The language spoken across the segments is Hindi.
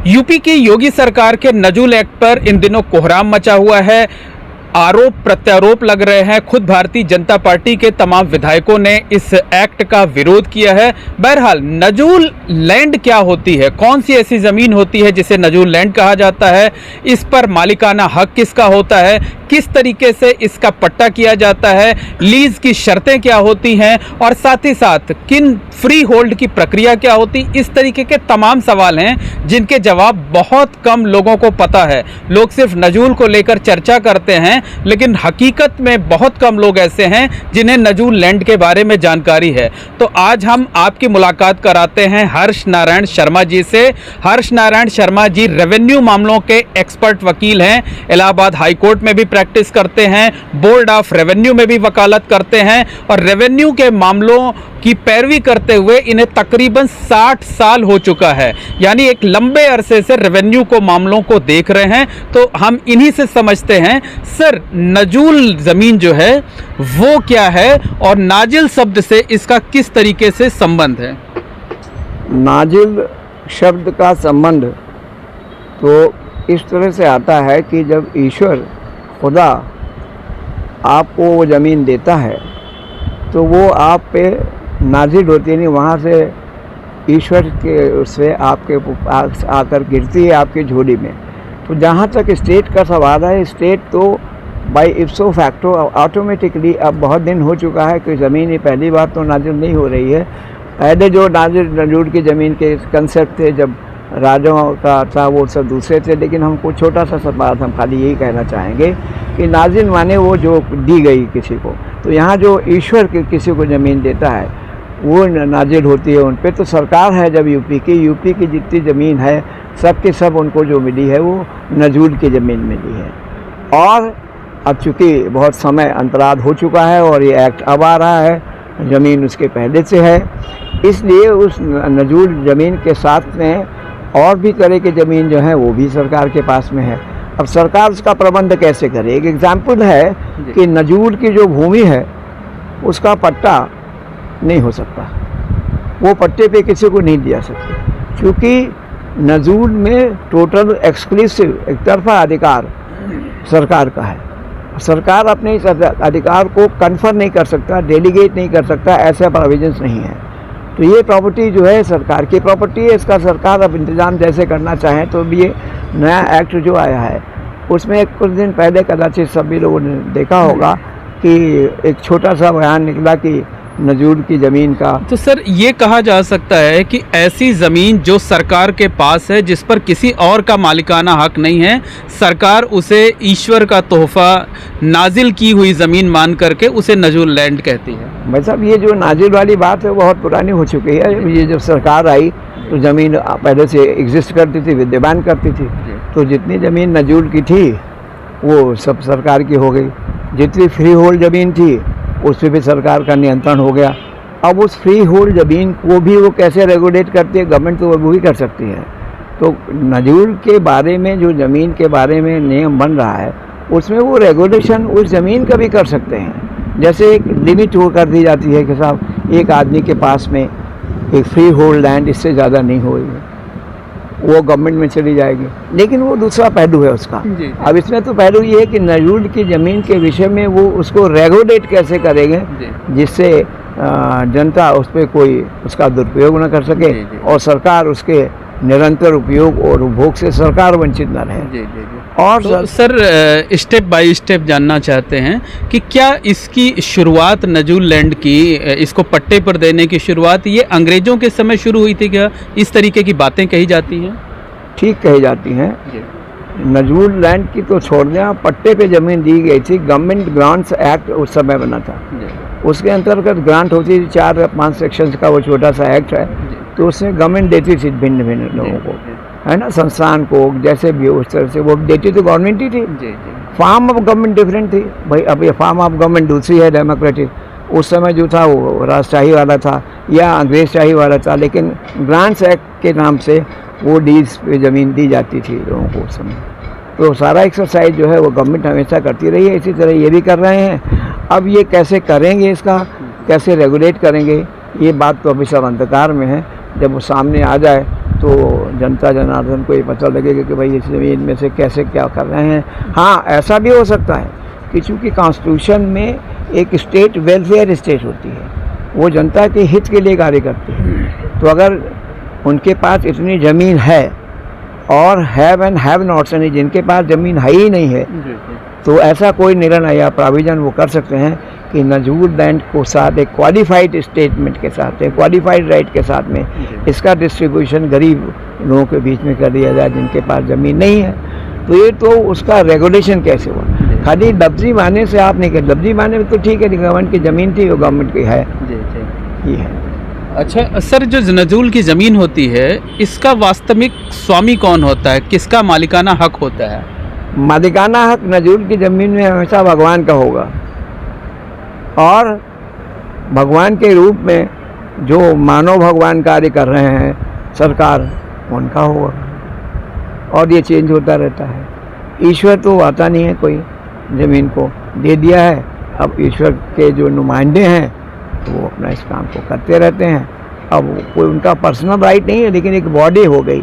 यूपी की योगी सरकार के नजूल एक्ट पर इन दिनों कोहराम मचा हुआ है। आरोप प्रत्यारोप लग रहे हैं। खुद भारतीय जनता पार्टी के तमाम विधायकों ने इस एक्ट का विरोध किया है। बहरहाल नजूल लैंड क्या होती है, कौन सी ऐसी जमीन होती है जिसे नजूल लैंड कहा जाता है, इस पर मालिकाना हक किसका होता है, किस तरीके से इसका पट्टा किया जाता है, लीज की शर्तें क्या होती हैं और साथ ही साथ किन फ्री होल्ड की प्रक्रिया क्या होती, इस तरीके के तमाम सवाल हैं जिनके जवाब बहुत कम लोगों को पता है। लोग सिर्फ नजूल को लेकर चर्चा करते हैं, लेकिन हकीकत में बहुत कम लोग ऐसे हैं जिन्हें नजूल लैंड के बारे में जानकारी है। तो आज हम आपकी मुलाकात कराते हैं हर्ष नारायण शर्मा जी से। हर्ष नारायण शर्मा जी रेवेन्यू मामलों के एक्सपर्ट वकील हैं, इलाहाबाद हाई कोर्ट में भी प्रैक्टिस करते हैं, बोर्ड ऑफ रेवेन्यू में भी वकालत करते हैं और रेवेन्यू के मामलों की पैरवी करते हुए इन्हें तकरीबन 60 साल हो चुका है। यानी एक लंबे अरसे से रेवेन्यू को मामलों को देख रहे हैं। तो हम इन्हीं से समझते हैं, सर नजूल जमीन जो है वो क्या है और नाजिल शब्द से इसका किस तरीके से संबंध है? नाजिल शब्द का संबंध तो इस तरह से आता है कि जब ईश्वर खुदा आपको वो ज़मीन देता है तो वो आप पे नाजिल होती है, नहीं वहाँ से ईश्वर के उससे आपके आकर गिरती है आपकी झोली में। तो जहाँ तक स्टेट का सवाल है, स्टेट तो बाय इप्सो फैक्टो ऑटोमेटिकली अब बहुत दिन हो चुका है कि ज़मीन ये पहली बार तो नाजिल नहीं हो रही है। पहले जो नजूल की ज़मीन के कंसेप्ट थे जब राजाओं का था वो सब दूसरे थे, लेकिन हमको छोटा सा बात हम खाली यही कहना चाहेंगे कि नाजिल माने वो जो दी गई किसी को। तो यहाँ जो ईश्वर के किसी को ज़मीन देता है वो नाजिल होती है उन पे। तो सरकार है जब यूपी की जितनी ज़मीन है सब के सब उनको जो मिली है वो नजूल की ज़मीन मिली है। और अब चूँकि बहुत समय अंतराल हो चुका है और ये एक्ट अब आ रहा है, ज़मीन उसके पहले से है, इसलिए उस नजूल ज़मीन के साथ में और भी तरह की ज़मीन जो है वो भी सरकार के पास में है। अब सरकार उसका प्रबंध कैसे करे? एक एग्जाम्पल है कि नजूल की जो भूमि है उसका पट्टा नहीं हो सकता, वो पट्टे पे किसी को नहीं दिया सकता, क्योंकि नजूल में टोटल एक्सक्लूसिव एक तरफा अधिकार सरकार का है। सरकार अपने इस अधिकार को कन्फर नहीं कर सकता, डेलीगेट नहीं कर सकता, ऐसा प्रोविजंस नहीं है। तो ये प्रॉपर्टी जो है सरकार की प्रॉपर्टी है, इसका सरकार अब इंतज़ाम जैसे करना चाहें। तो भी ये नया एक्ट जो आया है उसमें कुछ दिन पहले कदाचित सभी लोगों ने देखा होगा कि एक छोटा सा बयान निकला कि नजूल की ज़मीन का। तो सर ये कहा जा सकता है कि ऐसी ज़मीन जो सरकार के पास है जिस पर किसी और का मालिकाना हक नहीं है, सरकार उसे ईश्वर का तोहफा नाजिल की हुई ज़मीन मान करके उसे नजूल लैंड कहती है। भाई साहब ये जो नाजिल वाली बात है बहुत पुरानी हो चुकी है। ये जब सरकार आई तो ज़मीन पहले से एग्जिस्ट करती थी, विद्यमान करती थी। तो जितनी ज़मीन नजूल की थी वो सब सरकार की हो गई। जितनी फ्री होल्ड ज़मीन थी उस पर भी सरकार का नियंत्रण हो गया। अब उस फ्री होल्ड ज़मीन को भी वो कैसे रेगुलेट करती है? गवर्नमेंट तो वो ही कर सकती है। तो नजूल के बारे में जो ज़मीन के बारे में नियम बन रहा है उसमें वो रेगुलेशन उस ज़मीन का भी कर सकते हैं। जैसे एक लिमिट वो कर दी जाती है कि साहब एक आदमी के पास में एक फ्री होल्ड लैंड इससे ज़्यादा नहीं होगी, वो गवर्नमेंट में चली जाएगी। लेकिन वो दूसरा पहलू है उसका। अब इसमें तो पहलू ये है कि नजूल की ज़मीन के विषय में वो उसको रेगुलेट कैसे करेंगे जिससे जनता उस पर कोई उसका दुरुपयोग न कर सके और सरकार उसके निरंतर उपयोग और उपभोग से सरकार वंचित न रहे। और तो सर स्टेप बाय स्टेप जानना चाहते हैं कि क्या इसकी शुरुआत नजूल लैंड की, इसको पट्टे पर देने की शुरुआत ये अंग्रेज़ों के समय शुरू हुई थी? क्या इस तरीके की बातें कही जाती हैं? ठीक कही जाती हैं। नजूल लैंड की तो छोड़ दें, पट्टे पे ज़मीन दी गई थी। गवर्नमेंट ग्रांट्स एक्ट उस समय बना था, उसके अंतर्गत ग्रांट होती थी 4 या 5 सेक्शंस का वो छोटा सा एक्ट है। तो उसमें गवर्नमेंट देती थी भिन्न भिन्न लोगों को, है ना, संस्थान को, जैसे भी उस तरह से वो देती तो गवर्नमेंट ही थी। फॉर्म ऑफ गवर्नमेंट डिफरेंट थी भाई। अब ये फॉर्म ऑफ गवर्नमेंट दूसरी है, डेमोक्रेटिक। उस समय जो था वो राजशाही वाला था या अंग्रेजशाही वाला था, लेकिन ग्रांट्स एक्ट के नाम से वो डील्स पे ज़मीन दी जाती थी लोगों को उस समय। तो सारा एक्सरसाइज जो है वो गवर्नमेंट हमेशा करती रही है, इसी तरह ये भी कर रहे हैं। अब ये कैसे करेंगे, इसका कैसे रेगुलेट करेंगे, ये बात तो अभी सब अंधकार में है। जब वो सामने आ जाए तो जनता जनार्दन को ये पता लगेगा कि भाई इस ज़मीन में से कैसे क्या कर रहे हैं। हाँ, ऐसा भी हो सकता है कि चूँकि कॉन्स्टिट्यूशन में एक स्टेट वेलफेयर स्टेट होती है, वो जनता के हित के लिए कार्य करती है। तो अगर उनके पास इतनी ज़मीन है और हैव एंड हैव नॉट्स यानी जिनके पास ज़मीन है ही नहीं है, तो ऐसा कोई निर्णय या प्रोविज़न वो कर सकते हैं कि नजूल लैंड को साथ एक क्वालिफाइड स्टेटमेंट के साथ, एक क्वालिफाइड राइट के साथ में इसका डिस्ट्रीब्यूशन गरीब लोगों के बीच में कर दिया जाए जिनके पास ज़मीन नहीं है। तो ये तो उसका रेगुलेशन कैसे हुआ? खाली लफ्जी माने से आप नहीं कर, लफ्जी माने में तो ठीक है, गवर्नमेंट की ज़मीन थी वो गवर्नमेंट की है, ये है। अच्छा सर, जो नजूल की ज़मीन होती है इसका वास्तविक स्वामी कौन होता है, किसका मालिकाना हक होता है? मालिकाना हक नजूल की ज़मीन में हमेशा भगवान का होगा और भगवान के रूप में जो मानव भगवान कार्य कर रहे हैं सरकार, उनका होगा और ये चेंज होता रहता है। ईश्वर तो आता नहीं है, कोई ज़मीन को दे दिया है, अब ईश्वर के जो नुमाइंदे हैं तो वो अपना इस काम को करते रहते हैं। अब कोई उनका पर्सनल राइट नहीं है, लेकिन एक बॉडी हो गई,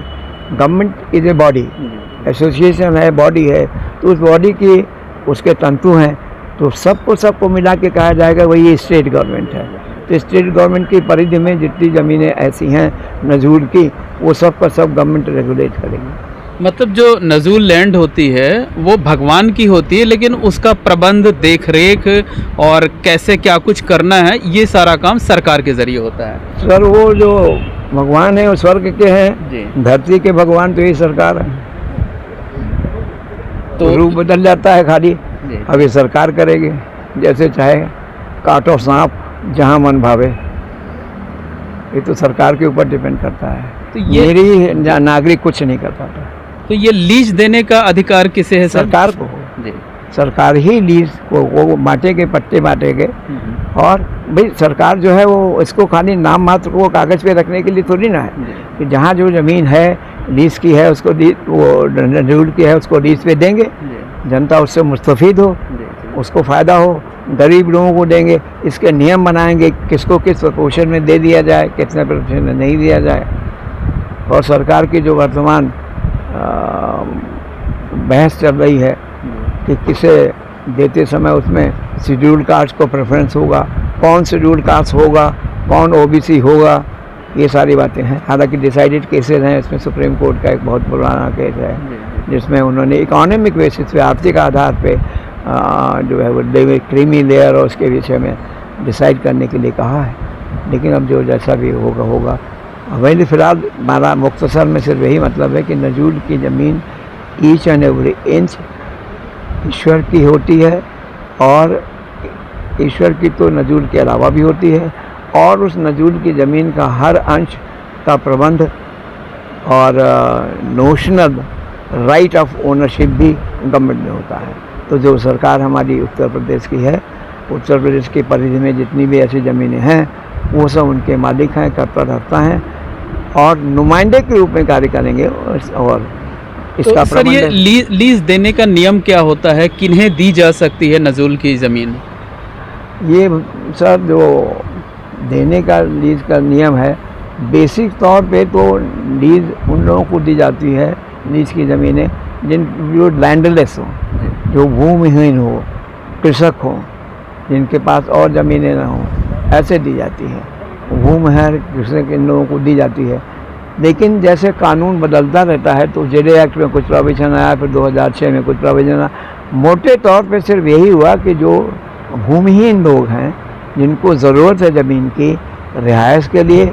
government is a body, association है, बॉडी है, तो उस बॉडी की उसके तंतु हैं, तो सबको मिला के कहा जाएगा वही ये स्टेट गवर्नमेंट है। तो स्टेट गवर्नमेंट की परिधि में जितनी ज़मीनें ऐसी हैं नजूल की, वो सब का सब गवर्नमेंट रेगुलेट करेगी। मतलब जो नजूल लैंड होती है वो भगवान की होती है, लेकिन उसका प्रबंध, देख रेख और कैसे क्या कुछ करना है, ये सारा काम सरकार के ज़रिए होता है। सर, वो जो भगवान है वो स्वर्ग के हैं, धरती के भगवान तो यही सरकार है। तो रूप बदल जाता है खाली, अब ये सरकार करेगी, जैसे चाहे काटो सांप जहाँ मन भावे, ये तो सरकार के ऊपर डिपेंड करता है। तो ये मेरी नागरिक कुछ नहीं कर पाता। तो ये लीज देने का अधिकार किसे है? सरकार को जी। सरकार ही लीज को वो बांटेगे, पट्टे बांटेगे, और भाई सरकार जो है वो इसको खाली नाम मात्र को कागज़ पे रखने के लिए थोड़ी ना है कि जहाँ जो ज़मीन है लीज की है उसको वो नजूल की है उसको लीज पे देंगे, जनता उससे मुस्तफ़ीद हो, उसको फ़ायदा हो, गरीब लोगों को देंगे। इसके नियम बनाएंगे, किसको किस प्रपोर्शन में दे दिया जाए, कितने प्रपोर्शन में नहीं दिया जाए। और सरकार की जो वर्तमान बहस चल रही है कि किसे देते समय उसमें शेड्यूल्ड कास्ट को प्रेफरेंस होगा, कौन शेड्यूल्ड कास्ट होगा, कौन ओबीसी होगा, ये सारी बातें हैं। हालांकि डिसाइडेड केसेस हैं, इसमें सुप्रीम कोर्ट का एक बहुत पुराना केस है जिसमें उन्होंने इकोनॉमिक बेसिस पे, आर्थिक आधार पे जो है वो क्रीमी लेयर और उसके विषय में डिसाइड करने के लिए कहा है। लेकिन अब जो जैसा भी होगा होगा। वही फ़िलहाल हमारा मुख्तसर में सिर्फ यही मतलब है कि नजूल की ज़मीन ईच एंड एवरी इंच ईश्वर की होती है, और ईश्वर की तो नजूल के अलावा भी होती है, और उस नजूल की ज़मीन का हर अंश का प्रबंध और नोशनल राइट ऑफ ओनरशिप भी गवर्नमेंट में होता है। तो जो सरकार हमारी उत्तर प्रदेश की है, उत्तर प्रदेश की परिधि में जितनी भी ऐसी ज़मीनें हैं वो सब उनके मालिक हैं, कर्ता हैं, और नुमाइंदे के रूप में कार्य करेंगे। और इसका तो सर, ये लीज देने का नियम क्या होता है, किन्हें दी जा सकती है नजूल की ज़मीन? ये सर जो देने का लीज का नियम है, बेसिक तौर पे तो लीज उन लोगों को दी जाती है, लीज की ज़मीनें जो लैंडलेस हो, जो भूमिहीन हो, कृषक हो, जिनके पास और ज़मीनें ना हों, ऐसे दी जाती है। भूमिहीन कृषक इन लोगों को दी जाती है। लेकिन जैसे कानून बदलता रहता है तो जेडे एक्ट में कुछ प्रोविजन आया, फिर 2006 में कुछ प्रोविजन आया। मोटे तौर पे सिर्फ यही हुआ कि जो भूमिहीन लोग हैं, जिनको ज़रूरत है ज़मीन की रिहाइश के लिए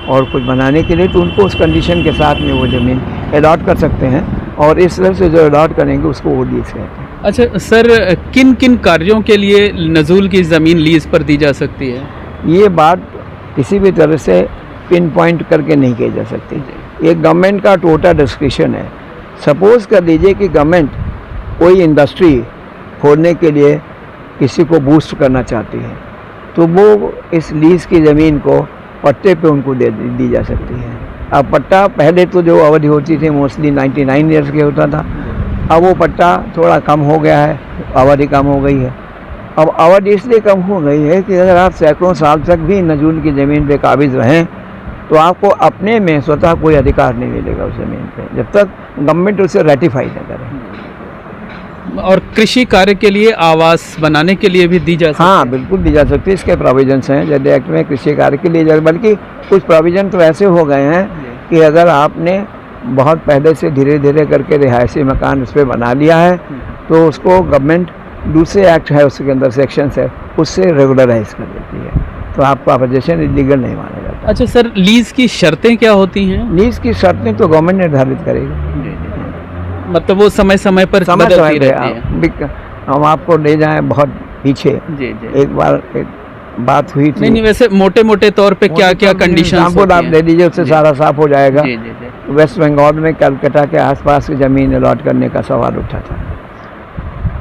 और कुछ बनाने के लिए, तो उनको उस कंडीशन के साथ में वो ज़मीन अलॉट कर सकते हैं, और इस तरह से जो अलॉट करेंगे उसको वो लीज कहते हैं। अच्छा सर, किन किन कार्यों के लिए नजूल की ज़मीन लीज पर दी जा सकती है? ये बात किसी भी तरह से पिन पॉइंट करके नहीं की जा सकती। ये गवर्नमेंट का टोटल डिस्क्रिप्शन है। सपोज़ कर लीजिए कि गवर्नमेंट कोई इंडस्ट्री खोलने के लिए किसी को बूस्ट करना चाहती है, तो वो इस लीज की ज़मीन को पट्टे पे उनको दी जा सकती है। अब पट्टा पहले तो जो अवधि होती थी मोस्टली 99 ईयर्स के होता था, अब वो पट्टा थोड़ा कम हो गया है, अवधि कम हो गई है। अब अवधि इसलिए कम हो गई है कि अगर आप सैकड़ों साल तक भी नजूल की ज़मीन पे काबिज रहें तो आपको अपने में स्वतः कोई अधिकार नहीं मिलेगा उस ज़मीन पे जब तक गवर्नमेंट उसे रेटिफाई न करे। और कृषि कार्य के लिए आवास बनाने के लिए भी दी जा सकती है? हाँ, बिल्कुल दी जा सकती है। इसके प्रोविजंस हैं जैसे एक्ट में कृषि कार्य के लिए, बल्कि कुछ प्रोविजन तो ऐसे हो गए हैं कि अगर आपने बहुत पहले से धीरे धीरे करके रिहायशी मकान उस पर बना लिया है तो उसको गवर्नमेंट दूसरे एक्ट है उसके अंदर सेक्शंस है उससे रेगुलराइज कर देती है, तो आपका पोजीशन इलीगल नहीं माना जाता। अच्छा सर, लीज की शर्तें क्या होती हैं? लीज की शर्तें तो गवर्नमेंट निर्धारित करेगी, मतलब वो समय समय पर बदलती रहती है। हम आपको ले जाएं बहुत पीछे, एक बार एक बात हुई थी। नहीं, वैसे मोटे मोटे तौर पे क्या क्या कंडीशंस होती हैं? आप ले लीजिए, उससे सारा साफ हो जाएगा। वेस्ट बंगाल में कलकत्ता के आसपास की ज़मीन अलॉट करने का सवाल उठा था,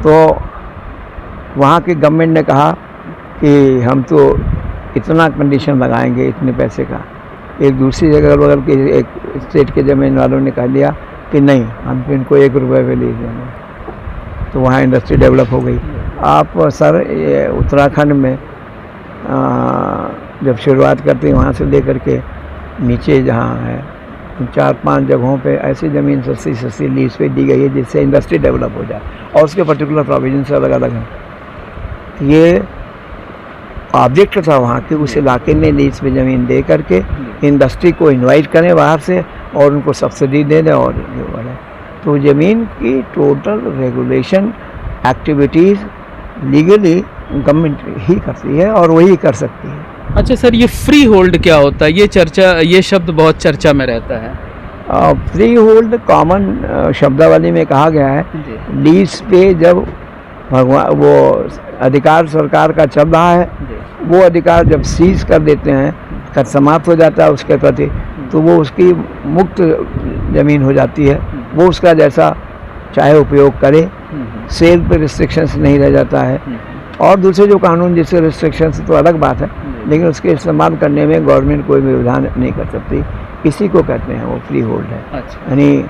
तो वहाँ की गवर्नमेंट ने कहा कि हम तो इतना कंडीशन लगाएंगे इतने पैसे का। एक दूसरी जगह बगल के एक स्टेट के ज़मीन वालों ने कह दिया कि नहीं, हम इनको 1 रुपये पे लीज देंगे, तो वहाँ इंडस्ट्री डेवलप हो गई। आप सर ये उत्तराखंड में जब शुरुआत करते हैं वहाँ से लेकर के नीचे जहाँ है 4-5 जगहों पे ऐसी ज़मीन सस्ती लीज पे दी गई है जिससे इंडस्ट्री डेवलप हो जाए और उसके पर्टिकुलर प्रोविजन से अलग अलग हैं। ये ऑब्जेक्ट था वहाँ के, उस इलाके में लीज पे ज़मीन दे करके इंडस्ट्री को इनवाइट करें बाहर से और उनको सब्सिडी दे दें और जो है तो ज़मीन की total regulation activities legally government ही करती है और वही कर सकती है। अच्छा सर, ये फ्री होल्ड क्या होता है? ये शब्द बहुत चर्चा में रहता है। फ्री होल्ड कॉमन शब्दावली में कहा गया है लीज पे जब भगवान वो अधिकार सरकार का चल रहा है, वो अधिकार जब सीज कर देते हैं, कर समाप्त हो जाता है उसके प्रति, तो वो उसकी मुक्त ज़मीन हो जाती है, वो उसका जैसा चाहे उपयोग करे, सेल पे रिस्ट्रिक्शंस नहीं रह जाता है। और दूसरे जो कानून जिससे रिस्ट्रिक्शंस तो अलग बात है, लेकिन उसके इस्तेमाल करने में गवर्नमेंट कोई भी विधान नहीं कर सकती, इसी को कहते हैं वो फ्री होल्ड है। यानी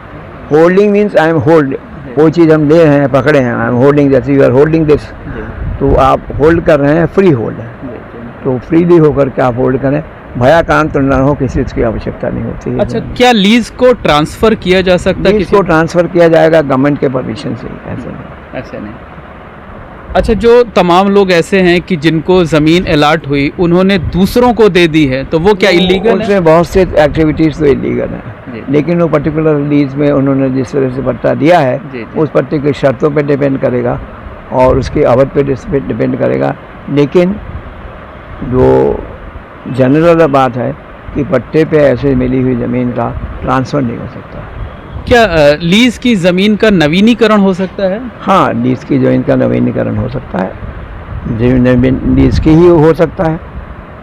holding means I am hold, वो चीज़ हम ले रहे हैं, पकड़े हैं, आई एम होल्डिंग, जैसे यू आर होल्डिंग दिस, तो आप होल्ड कर रहे हैं, फ्री होल्ड है। तो फ्रीली होकर के आप होल्ड करें, भयाकांत न हो, किसी चीज़ की आवश्यकता नहीं होती है। अच्छा, क्या लीज को ट्रांसफ़र किया जा सकता है? लीज को ट्रांसफ़र किया जाएगा गवर्नमेंट के परमिशन से, ऐसे नहीं। अच्छा, जो तमाम लोग ऐसे हैं कि जिनको ज़मीन अलाट हुई उन्होंने दूसरों को दे दी है, तो वो क्या इलीगल है? उसमें बहुत से एक्टिविटीज़ तो इलीगल हैं, लेकिन वो पर्टिकुलर लीज में उन्होंने जिस तरह से पट्टा दिया है उस पट्टे की शर्तों पे डिपेंड करेगा और उसकी अवधि पे डिपेंड करेगा। लेकिन जो जनरल बात है कि पट्टे पे ऐसे मिली हुई ज़मीन का ट्रांसफ़र नहीं हो सकता। क्या लीज की ज़मीन का नवीनीकरण हो सकता है? हाँ, लीज की ज़मीन का नवीनीकरण हो सकता है, लीज की ही हो सकता है,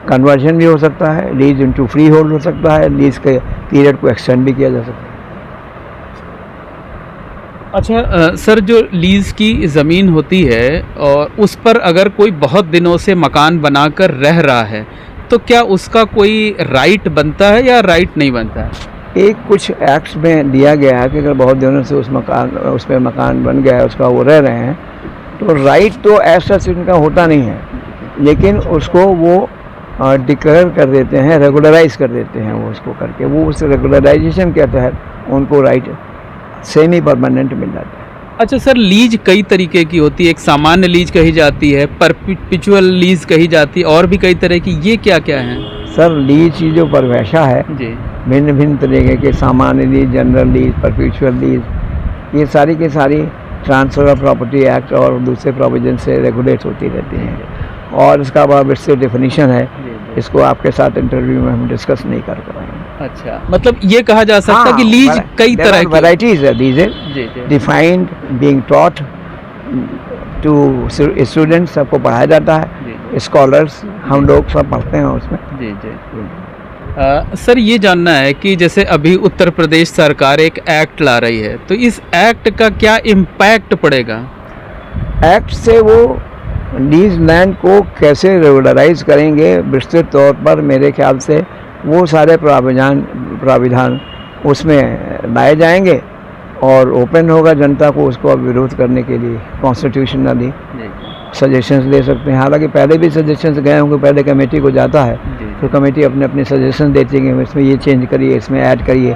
कन्वर्जन भी हो सकता है, लीज इनटू फ्री होल्ड हो सकता है, लीज के पीरियड को एक्सटेंड भी किया जा सकता है। अच्छा सर, जो लीज़ की ज़मीन होती है और उस पर अगर कोई बहुत दिनों से मकान बनाकर रह रहा है तो क्या उसका कोई राइट बनता है या राइट नहीं बनता है? एक कुछ एक्ट्स में दिया गया है कि अगर बहुत दिनों से उस पर मकान बन गया है, उसका वो रह रहे हैं, तो राइट तो ऐसा इनका होता नहीं है, लेकिन उसको वो डिक्लेयर कर देते हैं, रेगुलराइज कर देते हैं, वो उसको करके वो उस रेगुलराइजेशन के तहत उनको राइट सेमी परमानेंट मिल जाता है। अच्छा सर, लीज कई तरीके की होती है, एक सामान्य लीज कही जाती है, परपेचुअल लीज कही जाती है, और भी कई तरह की, ये क्या क्या है? सर, लीज की जो परिभाषा है भिन्न भिन्न तरीके के, सामान्य lease, general lease, perpetual lease, ये सारी की सारी ट्रांसफ़र ऑफ प्रॉपर्टी एक्ट और दूसरे प्रोविजन से रेगुलेट होती रहती हैं और इसका बहुत विस्तृत डेफिनेशन है, इसको आपके साथ इंटरव्यू में हम डिस्कस नहीं कर पाएंगे। अच्छा, मतलब ये कहा जा सकता है कि लीज कई तरह की वैराइटीज है, lease defined, being taught to students, सबको पढ़ाया जाता है, स्कॉलर्स हम लोग सब पढ़ते हैं उसमें। सर, ये जानना है कि जैसे अभी उत्तर प्रदेश सरकार एक एक्ट ला रही है, तो इस एक्ट का क्या इम्पैक्ट पड़ेगा? एक्ट से वो लीज लैंड को कैसे रेगुलराइज करेंगे विस्तृत तौर पर, मेरे ख्याल से वो सारे प्राविधान उसमें लाए जाएंगे और ओपन होगा जनता को उसको विरोध करने के लिए। कॉन्स्टिट्यूशनली सजेशंस दे सकते हैं, हालांकि पहले भी सजेशंस गए होंगे, पहले कमेटी को जाता है, तो कमेटी अपने अपने सजेशन देती है, इसमें ये चेंज करिए, इसमें ऐड करिए।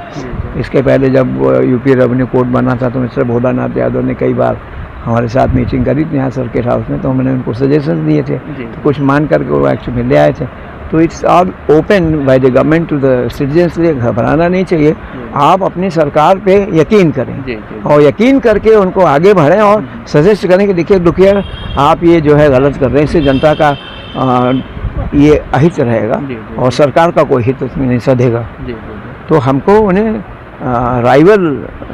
इसके पहले जब यूपी रेवेन्यू कोड बना था तो मिस्टर भोलानाथ यादव ने कई बार हमारे साथ मीटिंग करी थी यहाँ सर्किट हाउस में, तो हमने उनको सजेशन दिए थे, तो कुछ मान करके वो एक्शन में ले आए थे। तो it's all open by the government to the citizens, लिए घबराना नहीं चाहिए। आप अपनी सरकार पे यकीन करें और यकीन करके उनको आगे बढ़ें और सजेस्ट करें कि देखिए दुखिया आप ये जो है गलत कर रहे हैं, इससे जनता का ये अहित रहेगा और सरकार का कोई हित उसमें नहीं सधेगा। तो हमको उन्हें राइवल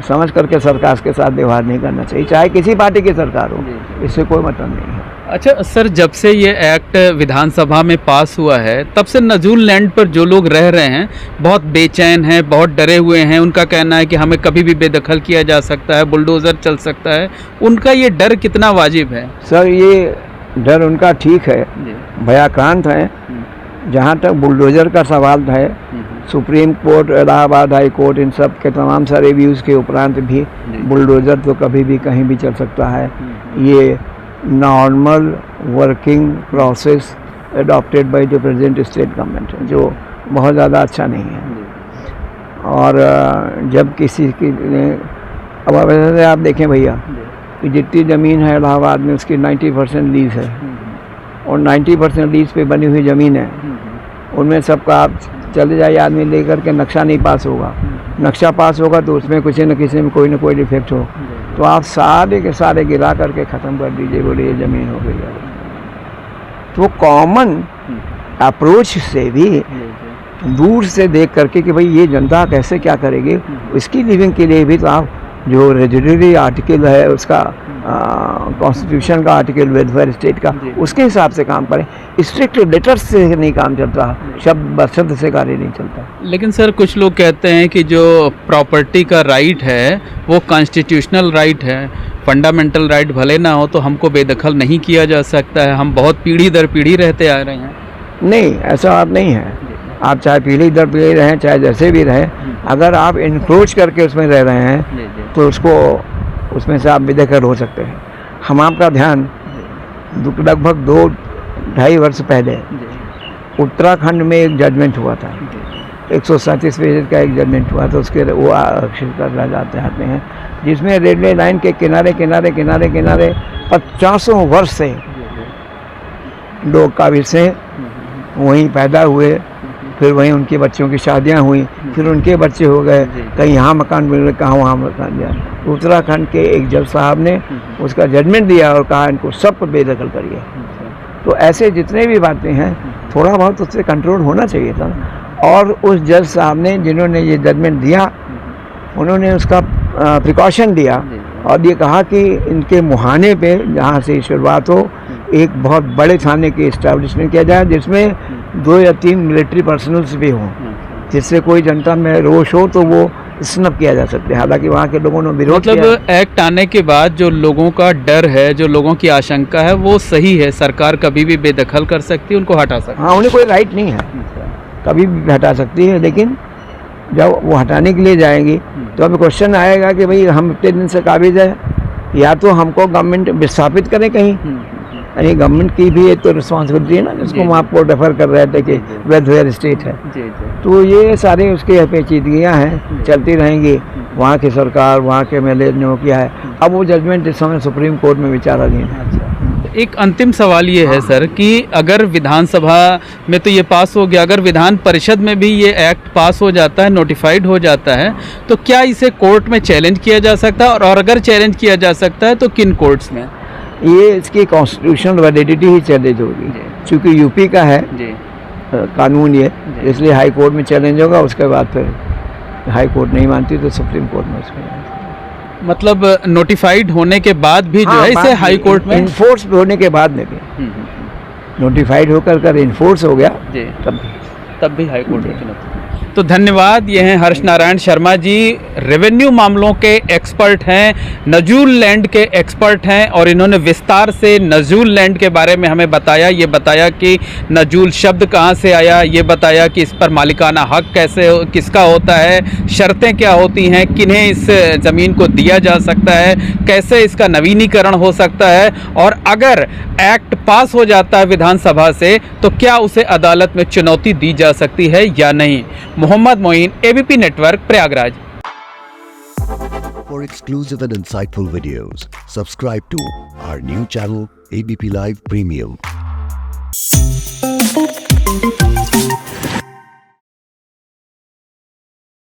समझ करके सरकार के साथ व्यवहार नहीं करना चाहिए, चाहे किसी पार्टी की सरकार हो, इससे कोई मतलब नहीं है। अच्छा सर, जब से ये एक्ट विधानसभा में पास हुआ है तब से नजूल लैंड पर जो लोग रह रहे हैं बहुत बेचैन हैं, बहुत डरे हुए हैं। उनका कहना है कि हमें कभी भी बेदखल किया जा सकता है, बुलडोज़र चल सकता है। उनका ये डर कितना वाजिब है? सर ये डर उनका ठीक है, भयाक्रांत है। जहाँ तक बुलडोज़र का सवाल है, supreme court, Allahabad high court, इन सब के तमाम सारे व्यूज़ के उपरांत भी बुलडोज़र तो कभी भी कहीं भी चल सकता है। ये normal working process adopted by the present state government है, जो बहुत ज़्यादा अच्छा नहीं है। और जब किसी की अब वैसे आप देखें भैया कि जितनी ज़मीन है इलाहाबाद में उसकी 90% लीज़ है और 90% लीज़ पे बनी हुई ज़मीन है, उनमें सबका आप चले जाइए आदमी लेकर के, नक्शा नहीं पास होगा। नक्शा पास होगा तो उसमें किसी न किसी में कोई ना कोई डिफेक्ट हो, तो आप सारे के सारे गिरा करके ख़त्म कर दीजिए, बोले ये ज़मीन हो गई है। तो कॉमन अप्रोच से भी दूर से देख करके कि भाई ये जनता कैसे क्या करेगी, इसकी लिविंग के लिए भी तो आप जो रेजिडरी आर्टिकल है उसका कॉन्स्टिट्यूशन का आर्टिकल वेलफेयर स्टेट का, उसके हिसाब से काम करें। स्ट्रिक्ट लेटर्स से नहीं काम चलता, शब्द से कार्य नहीं चलता। लेकिन सर कुछ लोग कहते हैं कि जो प्रॉपर्टी का राइट है वो कॉन्स्टिट्यूशनल राइट है, फंडामेंटल राइट भले ना हो तो हमको बेदखल नहीं किया जा सकता है, हम बहुत पीढ़ी दर पीढ़ी रहते आ रहे हैं। नहीं, ऐसा बात नहीं है। आप चाहे पीढ़ी दर पीढ़ी रहें, चाहे जैसे भी रहें, अगर आप इनक्रोच करके उसमें रह रहे हैं तो उसमें से आप बेदखल हो सकते हैं। हम आपका ध्यान लगभग 2-2.5 वर्ष पहले उत्तराखंड में एक जजमेंट हुआ था, 137 पेज का एक जजमेंट हुआ था, उसके वो आरक्षित करना चाहते हैं, जिसमें रेलवे लाइन के किनारे किनारे किनारे किनारे 50 वर्ष से लोग काबिल से वहीं पैदा हुए, फिर वहीं उनके बच्चों की शादियां हुई, फिर उनके बच्चे हो गए, कहीं यहाँ मकान मिल गए, कहाँ वहाँ मकान दिया। उत्तराखंड के एक जज साहब ने उसका जजमेंट दिया और कहा इनको सब पर बेदखल करिए। तो ऐसे जितने भी बातें हैं थोड़ा बहुत उससे कंट्रोल होना चाहिए था। और उस जज साहब ने जिन्होंने ये जजमेंट दिया, उन्होंने उसका प्रिकॉशन लिया और ये कहा कि इनके मुहाने पे जहाँ से शुरुआत हो, एक बहुत बड़े थाने की इस्टेब्लिशमेंट किया जाए जिसमें 2 या 3 मिलिट्री पर्सनल्स भी हों, जिससे कोई जनता में रोष हो तो वो स्नप किया जा सकता है। हालांकि वहाँ के लोगों ने विरोध किया। मतलब एक्ट आने के बाद जो लोगों का डर है, जो लोगों की आशंका है, वो सही है, सरकार कभी भी बेदखल कर सकती है, उनको हटा सकती है। हाँ, उन्हें कोई राइट नहीं है, कभी भी हटा सकती है, लेकिन जब वो हटाने के लिए जाएंगी तो अभी क्वेश्चन आएगा कि भाई हम इतने दिन से काबिज है, या तो हमको गवर्नमेंट विस्थापित करे कहीं, यानी गवर्नमेंट की भी एक तो रिस्पॉन्सिबिलिटी है ना, जिसको हम आपको रेफर कर रहे थे कि वेलफेयर स्टेट है। तो ये सारे उसके पेचीदगियाँ हैं, चलती रहेंगी। वहाँ की सरकार, वहाँ के एमएलए ने किया है, अब वो जजमेंट इस समय सुप्रीम कोर्ट में विचाराधीन है। एक अंतिम सवाल ये है सर कि अगर विधानसभा में तो ये पास हो गया, अगर विधान परिषद में भी ये एक्ट पास हो जाता है, नोटिफाइड हो जाता है, तो क्या इसे कोर्ट में चैलेंज किया जा सकता है, और अगर चैलेंज किया जा सकता है तो किन कोर्ट्स में? ये इसकी कॉन्स्टिट्यूशनल वैलिडिटी ही चैलेंज होगी, क्योंकि यूपी का है कानून ये, इसलिए हाई कोर्ट में चैलेंज होगा। उसके बाद फिर हाई कोर्ट नहीं मानती तो सुप्रीम कोर्ट में उसमें, मतलब नोटिफाइड होने के बाद भी जो है इसे हाई कोर्ट में इन्फोर्स होने के बाद में भी नोटिफाइड होकर इन्फोर्स हो गया, तब भी हाई कोर्ट में तो धन्यवाद। ये हैं हर्ष नारायण शर्मा जी, रेवेन्यू मामलों के एक्सपर्ट हैं, नजूल लैंड के एक्सपर्ट हैं और इन्होंने विस्तार से नजूल लैंड के बारे में हमें बताया। ये बताया कि नजूल शब्द कहाँ से आया, ये बताया कि इस पर मालिकाना हक किसका होता है, शर्तें क्या होती हैं, किन्हें इस ज़मीन को दिया जा सकता है, कैसे इसका नवीनीकरण हो सकता है और अगर एक्ट पास हो जाता है विधानसभा से तो क्या उसे अदालत में चुनौती दी जा सकती है या नहीं। Mohammad Moin, ABP network, Prayagraj. For exclusive and insightful videos, subscribe to our new channel ABP Live Premium.